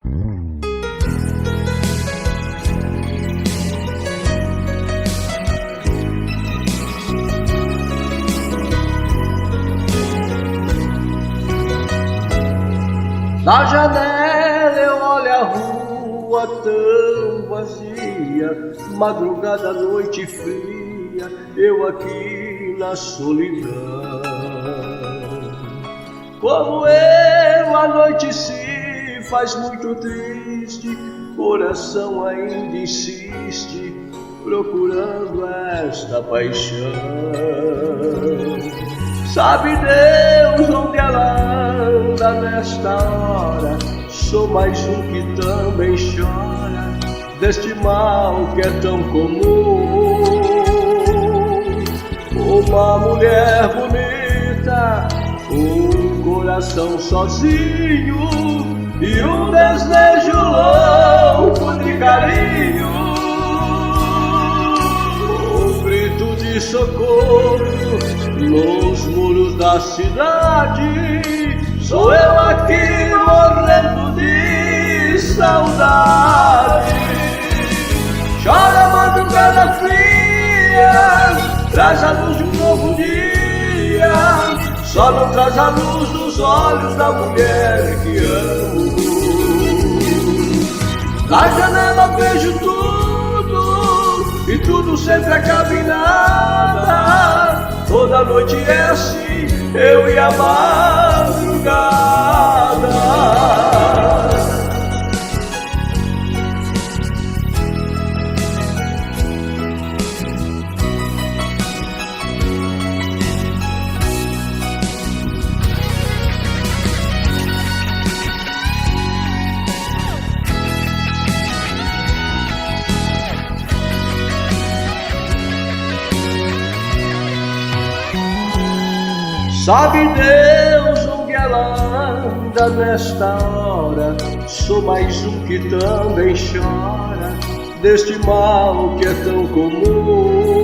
Da janela eu olho a rua tão vazia, madrugada, noite fria, eu aqui na solidão. Como eu, a noite se faz muito triste, coração ainda insiste, procurando esta paixão. Sabe Deus onde ela anda nesta hora? Sou mais um que também chora deste mal que é tão comum. Uma mulher bonita, um coração sozinho e um desejo louco de carinho. Um grito de socorro nos muros da cidade, sou eu aqui morrendo de saudade. Chora a madrugada fria, traz a luz de um novo dia, só não traz a luz dos olhos da mulher que amo. Na janela vejo tudo e tudo sempre acaba em nada. Toda noite é assim, eu e a madrugada. Sabe Deus onde ela anda nesta hora? Sou mais um que também chora deste mal que é tão comum.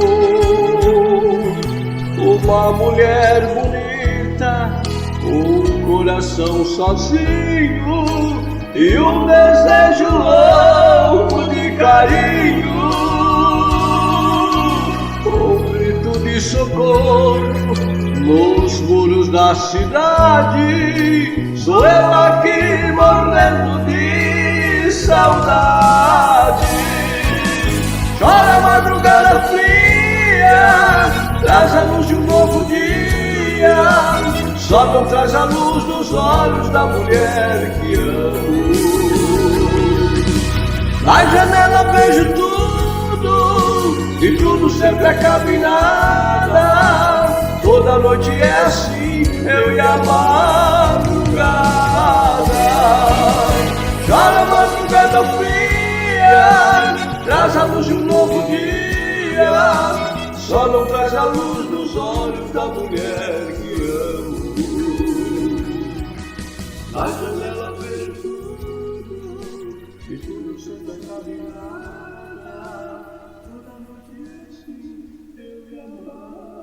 Uma mulher bonita, um coração sozinho e um desejo louco de carinho. Um grito de socorro nos muros da cidade, sou eu aqui morrendo de saudade. Chora a madrugada fria, traz a luz de um novo dia, só não traz a luz dos olhos da mulher que amo. Na janela vejo tudo e tudo sempre acaba em nada. Toda noite é assim, eu e a madrugada. Chora a madrugada fria, traz a luz de um novo dia, só não traz a luz dos olhos da mulher que amo. Na janela vejo tudo e tudo sempre acaba em nada. Toda noite é assim, eu e a madrugada.